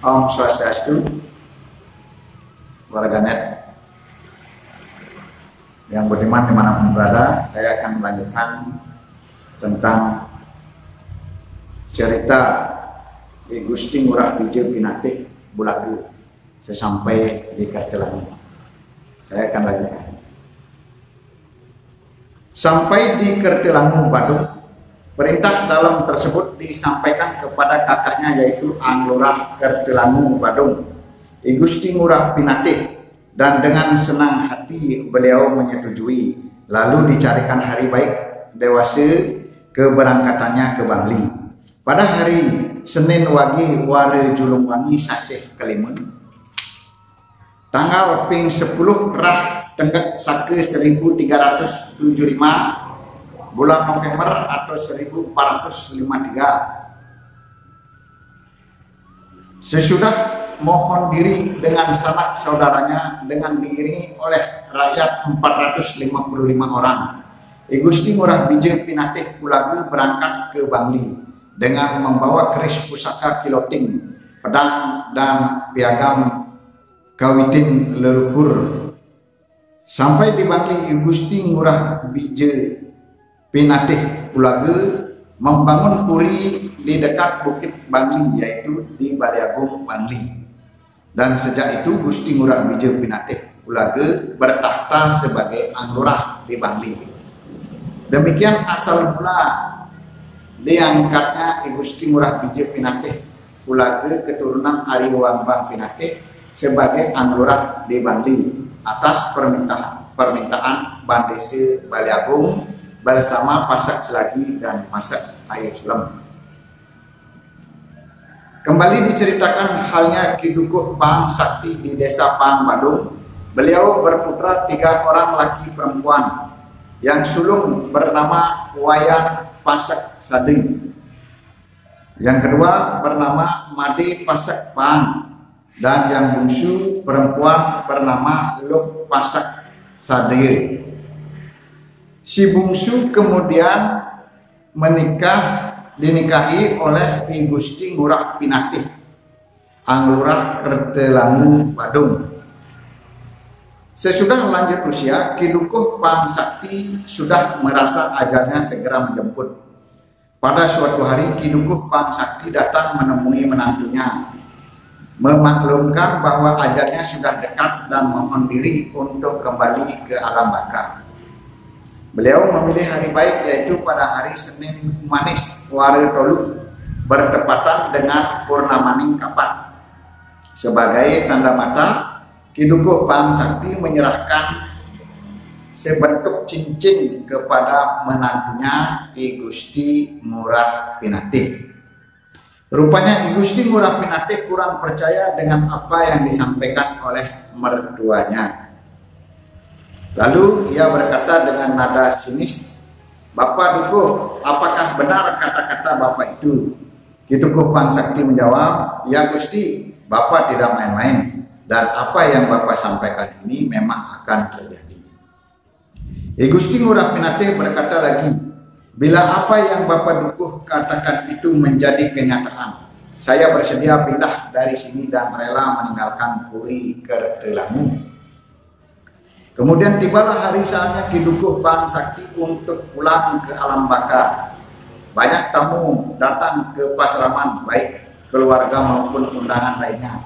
Om Swastiastu, warganet yang beriman dimanapun berada. Saya akan melanjutkan tentang cerita I Gusti Ngurah Bijil Pinatih Bulagu sesampai di Kartelangu. Saya akan lanjutkan. Sampai di Kartelangu, Badung, perintah dalam tersebut disampaikan kepada kakaknya, yaitu Anglurah Kartelangu Badung, I Gusti Ngurah Pinatih, dan dengan senang hati beliau menyetujui. Lalu dicarikan hari baik dewasa keberangkatannya ke Bangli. Pada hari Senin Wage Ware Julung Wangi Sasih Kelimun, tanggal ping 10 Rah Tenggek Sake 1375 bulan November atau 1453. Sesudah mohon diri dengan sanak saudaranya dengan diiringi oleh rakyat 455 orang, I Gusti Ngurah Bijil Pinatih Bulagu berangkat ke Bangli dengan membawa keris pusaka kiloting, pedang, dan piagam kawitin leluhur. Sampai di Bangli, I Gusti Ngurah Bijil Pinatih Bulagu membangun puri di dekat Bukit Bangli, yaitu di Baliagung, Bangli. Dan sejak itu Gusti Ngurah Bijil Pinatih Bulagu bertahta sebagai Anglurah di Bangli. Demikian asal mula diangkatnya I Gusti Ngurah Bijil Pinatih Bulagu keturunan Ari Wambang Pinatih sebagai Anglurah di Bangli atas permintaan Bandese Baliagung bersama Pasak Selagi dan Pasak Air Selam. Kembali diceritakan halnya Ki Dukuh Pang Sakti di desa Pang Badung. Beliau berputra 3 orang laki perempuan. Yang sulung bernama Wayan Pasak Sading, yang kedua bernama Made Pasak Pang, dan yang bungsu perempuan bernama Loh Pasak Sading. Si bungsu kemudian dinikahi oleh I Gusti Ngurah Pinatih, Anglurah Kartelangu Badung. Sesudah lanjut usia, Ki Dukuh Pang Sakti sudah merasa ajalnya segera menjemput. Pada suatu hari Ki Dukuh Pang Sakti datang menemui menantunya, memaklumkan bahwa ajalnya sudah dekat dan mohon diri untuk kembali ke alam baka. Beliau memilih hari baik, yaitu pada hari Senin Manis Ware Tolu bertepatan dengan Purnamaning Kapat. Sebagai tanda mata, Ki Dukuh Pang Sakti menyerahkan sebentuk cincin kepada menantunya I Gusti Ngurah Pinatih. Rupanya I Gusti Ngurah Pinatih kurang percaya dengan apa yang disampaikan oleh mertuanya. Lalu ia berkata dengan nada sinis, "Bapak Dukuh, apakah benar kata-kata Bapak itu?" Ki Dukuh Pang Sakti menjawab, "Ya Gusti, Bapak tidak main-main, dan apa yang Bapak sampaikan ini memang akan terjadi." I Gusti Ngurah Pinatih berkata lagi, "Bila apa yang Bapak Dukuh katakan itu menjadi kenyataan, saya bersedia pindah dari sini dan rela meninggalkan Puri Kartelangu." Kemudian tibalah hari saatnya Ki Dukuh Pang Sakti untuk pulang ke alam baka. Banyak tamu datang ke Pasraman, baik keluarga maupun undangan lainnya,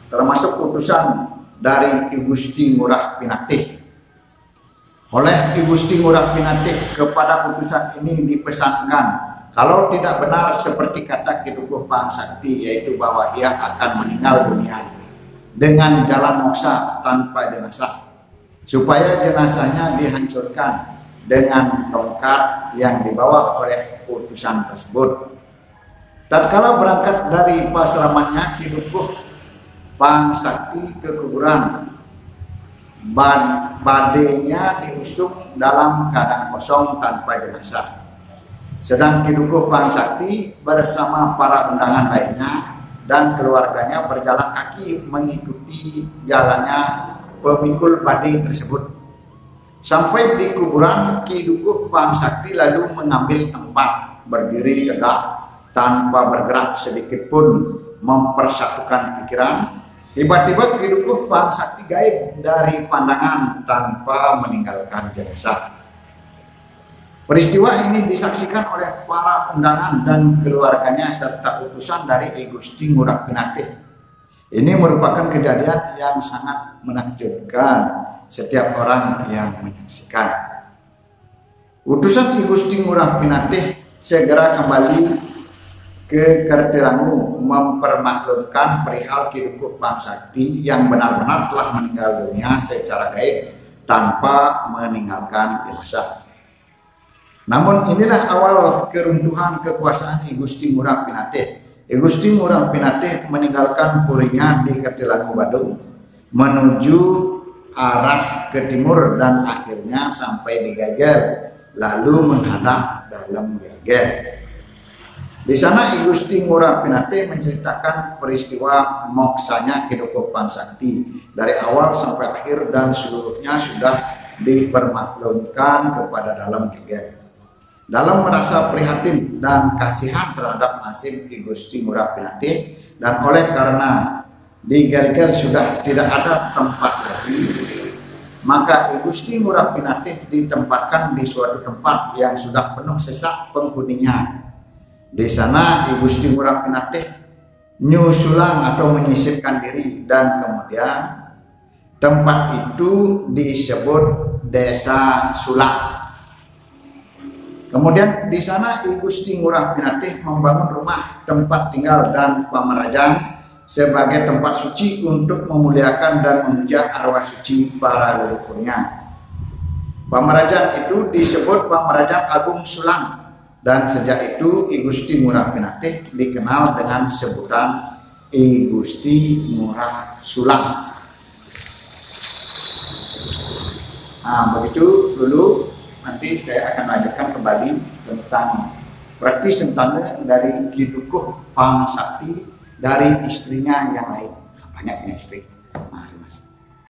termasuk utusan dari I Gusti Ngurah Pinatih. Oleh I Gusti Ngurah Pinatih kepada utusan ini dipesankan, kalau tidak benar seperti kata Ki Dukuh Pang Sakti, yaitu bahwa ia akan meninggal dunia dengan jalan moksa tanpa jenazah, supaya jenazahnya dihancurkan dengan tongkat yang dibawa oleh utusan tersebut. Tatkala berangkat dari pasramannya, Ki Dukuh Pang Sakti ke kuburan, badenya diusung dalam keadaan kosong tanpa jenazah. Sedang Ki Dukuh Pang Sakti bersama para undangan lainnya dan keluarganya berjalan kaki mengikuti jalannya pemikul badai tersebut. Sampai di kuburan, Ki Dukuh Pang Sakti lalu mengambil tempat berdiri tegak tanpa bergerak sedikit pun mempersatukan pikiran. Tiba-tiba Kidukuh Pang Sakti gaib dari pandangan tanpa meninggalkan jenazah. Peristiwa ini disaksikan oleh para undangan dan keluarganya serta utusan dari I Gusti Ngurah Pinatih. Ini merupakan kejadian yang sangat menakjubkan setiap orang yang menyaksikan. Utusan I Gusti Ngurah Pinatih segera kembali ke Kertilangu mempermaklumkan perihal Kidukuh Pang Sakti yang benar-benar telah meninggal dunia secara gaib tanpa meninggalkan jenazah. Namun inilah awal keruntuhan kekuasaan I Gusti Ngurah Pinatih. I Gusti Ngurah Pinatih meninggalkan purinya di Kertilangu Badung menuju arah ke timur dan akhirnya sampai di Geger, lalu menghadap dalam Geger. Di sana I Gusti Ngurah Pinatih menceritakan peristiwa moksanya Kidukuh Pang Sakti dari awal sampai akhir dan seluruhnya sudah dipermaklumkan kepada dalam Geger. Dalam merasa prihatin dan kasihan terhadap nasib I Gusti Ngurah Pinatih dan oleh karena di Geger sudah tidak ada tempat lagi, maka I Gusti Ngurah Pinatih ditempatkan di suatu tempat yang sudah penuh sesak penghuninya. Di sana I Gusti Ngurah Pinatih nyusulang atau menyisipkan diri dan kemudian tempat itu disebut Desa Sulang. Kemudian di sana I Gusti Ngurah Pinatih membangun rumah tempat tinggal dan pamerajang sebagai tempat suci untuk memuliakan dan memuja arwah suci para leluhurnya. Pamerajang itu disebut Pamerajang Agung Sulang. Dan sejak itu I Gusti Ngurah Pinatih dikenal dengan sebutan I Gusti Ngurah Sulang. Nah, begitu dulu. Nanti saya akan lanjutkan kembali tentang praktis sentana dari Kidukuh Pang Sakti dari istrinya yang lain. Banyak istri. Nah, terima kasih.